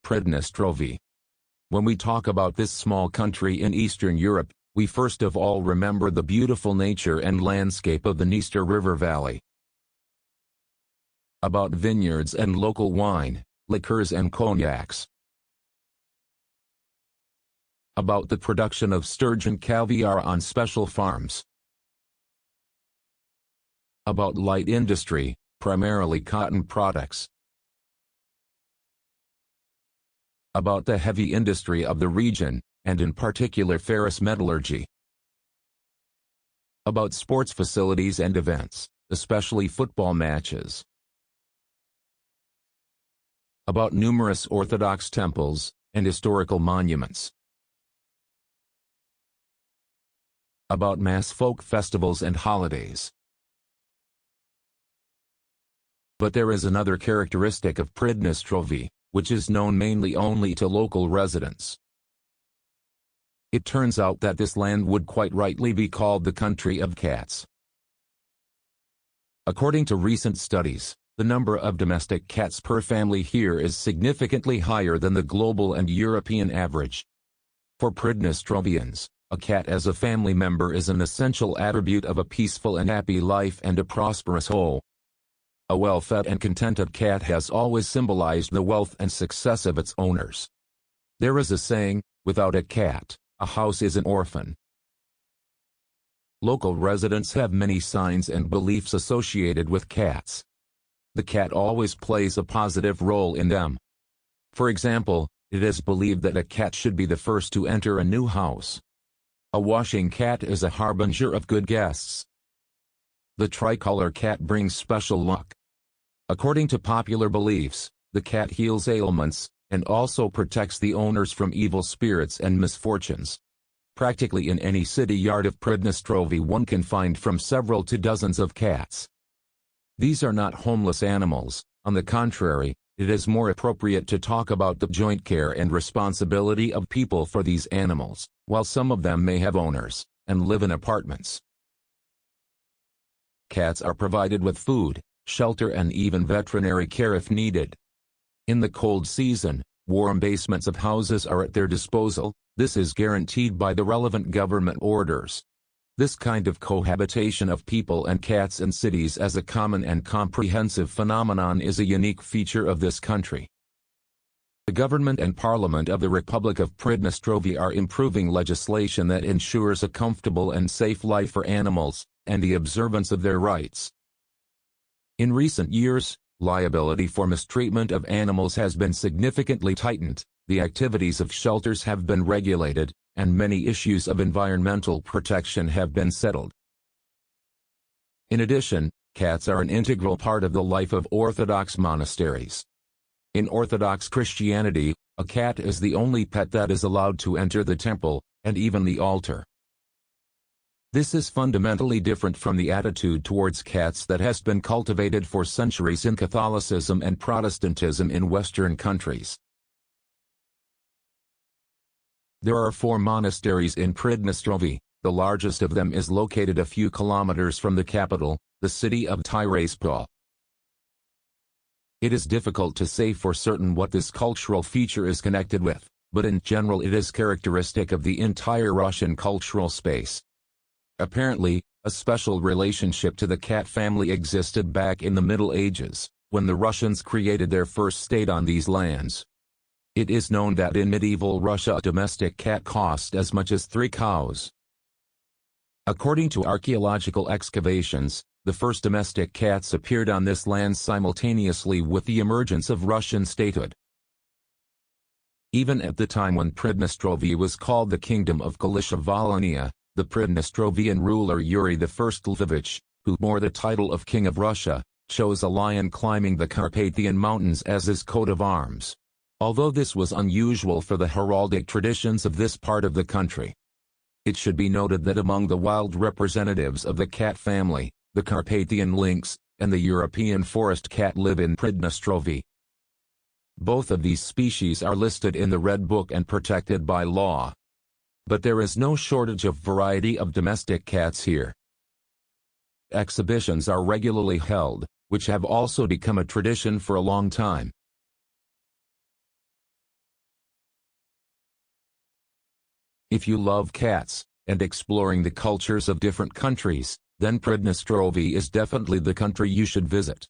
Pridnestrovi. When we talk about this small country in Eastern Europe, we first of all remember the beautiful nature and landscape of the Dniester River Valley. About vineyards and local wine, liqueurs and cognacs. About the production of sturgeon caviar on special farms. About light industry, primarily cotton products. About the heavy industry of the region, and in particular ferrous metallurgy. About sports facilities and events, especially football matches. About numerous Orthodox temples and historical monuments. About mass folk festivals and holidays. But there is another characteristic of Pridnestrovi, which is known mainly only to local residents. It turns out that this land would quite rightly be called the country of cats. According to recent studies, the number of domestic cats per family here is significantly higher than the global and European average. For Pridnestrovians, a cat as a family member is an essential attribute of a peaceful and happy life and a prosperous whole. A well-fed and contented cat has always symbolized the wealth and success of its owners. There is a saying, without a cat, a house is an orphan. Local residents have many signs and beliefs associated with cats. The cat always plays a positive role in them. For example, it is believed that a cat should be the first to enter a new house. A washing cat is a harbinger of good guests. The tricolor cat brings special luck. According to popular beliefs, the cat heals ailments, and also protects the owners from evil spirits and misfortunes. Practically in any city yard of Pridnestrovi one can find from several to dozens of cats. These are not homeless animals, on the contrary, it is more appropriate to talk about the joint care and responsibility of people for these animals, while some of them may have owners, and live in apartments. Cats are provided with food, shelter and even veterinary care if needed. In the cold season, warm basements of houses are at their disposal. This is guaranteed by the relevant government orders. This kind of cohabitation of people and cats in cities as a common and comprehensive phenomenon is a unique feature of this country. The government and parliament of the Republic of Pridnestrovi are improving legislation that ensures a comfortable and safe life for animals, and the observance of their rights. In recent years, liability for mistreatment of animals has been significantly tightened, the activities of shelters have been regulated, and many issues of environmental protection have been settled. In addition, cats are an integral part of the life of Orthodox monasteries. In Orthodox Christianity, a cat is the only pet that is allowed to enter the temple, and even the altar. This is fundamentally different from the attitude towards cats that has been cultivated for centuries in Catholicism and Protestantism in Western countries. There are 4 monasteries in Pridnestrovi. The largest of them is located a few kilometers from the capital, the city of Tiraspol. It is difficult to say for certain what this cultural feature is connected with, but in general it is characteristic of the entire Russian cultural space. Apparently, a special relationship to the cat family existed back in the Middle Ages, when the Russians created their first state on these lands. It is known that in medieval Russia a domestic cat cost as much as 3 cows. According to archaeological excavations, the first domestic cats appeared on this land simultaneously with the emergence of Russian statehood. Even at the time when Pridnestrovi was called the Kingdom of Galicia Volhynia, the Pridnestrovian ruler Yuri I Lvovich, who bore the title of King of Russia, chose a lion climbing the Carpathian Mountains as his coat of arms. Although this was unusual for the heraldic traditions of this part of the country. It should be noted that among the wild representatives of the cat family, the Carpathian lynx, and the European forest cat live in Pridnestrovi. Both of these species are listed in the Red Book and protected by law. But there is no shortage of variety of domestic cats here. Exhibitions are regularly held, which have also become a tradition for a long time. If you love cats, and exploring the cultures of different countries, then Pridnestrovie is definitely the country you should visit.